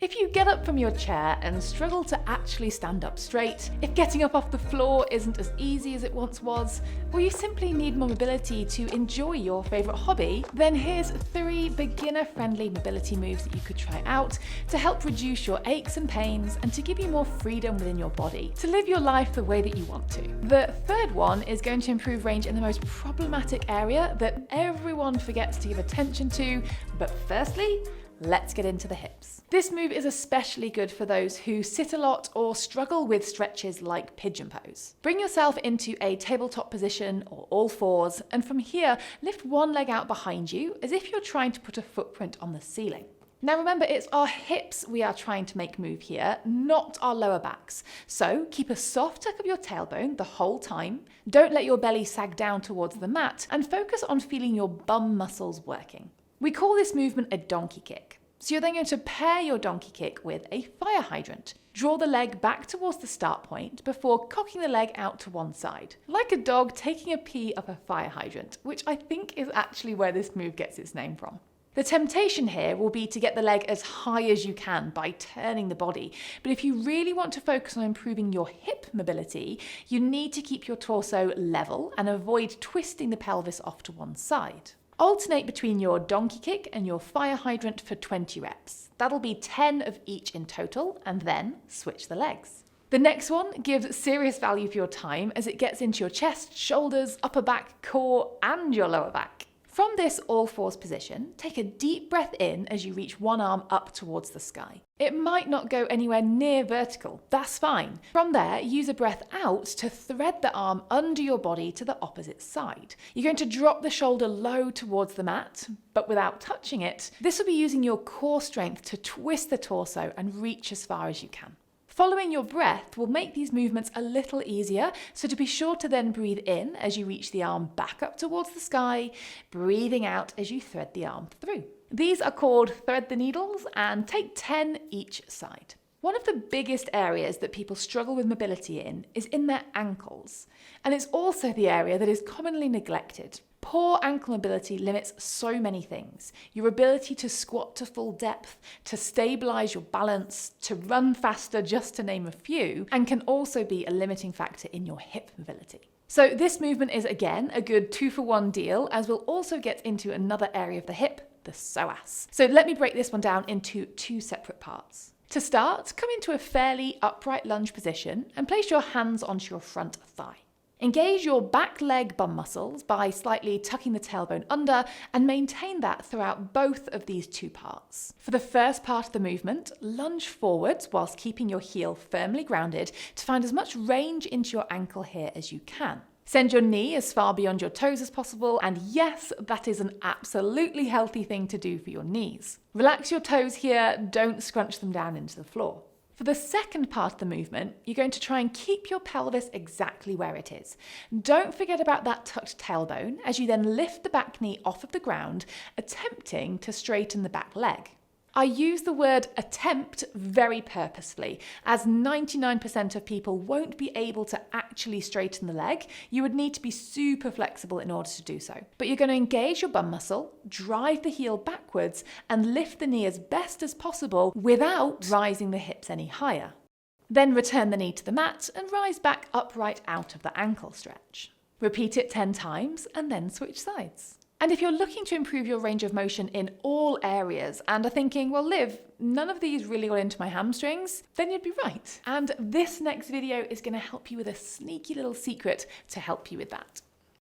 If you get up from your chair and struggle to actually stand up straight, if getting up off the floor isn't as easy as it once was, or you simply need more mobility to enjoy your favourite hobby, then here's 3 beginner-friendly mobility moves that you could try out to help reduce your aches and pains and to give you more freedom within your body to live your life the way that you want to. The third one is going to improve range in the most problematic area that everyone forgets to give attention to, but firstly, let's get into the hips. This move is especially good for those who sit a lot or struggle with stretches like pigeon pose. Bring yourself into a tabletop position or all fours, and from here, lift one leg out behind you as if you're trying to put a footprint on the ceiling. Now remember, it's our hips we are trying to make move here, not our lower backs. So keep a soft tuck of your tailbone the whole time, don't let your belly sag down towards the mat, and focus on feeling your bum muscles working. We call this movement a donkey kick. So you're then going to pair your donkey kick with a fire hydrant. Draw the leg back towards the start point before cocking the leg out to one side, like a dog taking a pee up a fire hydrant, which I think is actually where this move gets its name from. The temptation here will be to get the leg as high as you can by turning the body, but if you really want to focus on improving your hip mobility, you need to keep your torso level and avoid twisting the pelvis off to one side. Alternate between your donkey kick and your fire hydrant for 20 reps. That'll be 10 of each in total, and then switch the legs. The next one gives serious value for your time as it gets into your chest, shoulders, upper back, core, and your lower back. From this all fours position, take a deep breath in as you reach one arm up towards the sky. It might not go anywhere near vertical, that's fine. From there, use a breath out to thread the arm under your body to the opposite side. You're going to drop the shoulder low towards the mat, but without touching it. This will be using your core strength to twist the torso and reach as far as you can. Following your breath will make these movements a little easier, so to be sure to then breathe in as you reach the arm back up towards the sky, breathing out as you thread the arm through. These are called thread the needles and take 10 each side. One of the biggest areas that people struggle with mobility in is in their ankles, and it's also the area that is commonly neglected. Poor ankle mobility limits so many things. Your ability to squat to full depth, to stabilize your balance, to run faster, just to name a few, and can also be a limiting factor in your hip mobility. So this movement is again a good 2-for-1 deal, as we'll also get into another area of the hip, the psoas. So let me break this one down into 2 separate parts. To start, come into a fairly upright lunge position and place your hands onto your front thigh. Engage your back leg bum muscles by slightly tucking the tailbone under and maintain that throughout both of these 2 parts. For the first part of the movement, lunge forwards whilst keeping your heel firmly grounded to find as much range into your ankle here as you can. Send your knee as far beyond your toes as possible, and yes, that is an absolutely healthy thing to do for your knees. Relax your toes here, don't scrunch them down into the floor. For the second part of the movement, you're going to try and keep your pelvis exactly where it is. Don't forget about that tucked tailbone as you then lift the back knee off of the ground, attempting to straighten the back leg. I use the word attempt very purposefully, as 99% of people won't be able to actually straighten the leg. You would need to be super flexible in order to do so. But you're going to engage your bum muscle, drive the heel backwards, and lift the knee as best as possible without rising the hips any higher. Then return the knee to the mat and rise back upright out of the ankle stretch. Repeat it 10 times and then switch sides. And if you're looking to improve your range of motion in all areas and are thinking, well, Liv, none of these really got into my hamstrings, then you'd be right. And this next video is going to help you with a sneaky little secret to help you with that.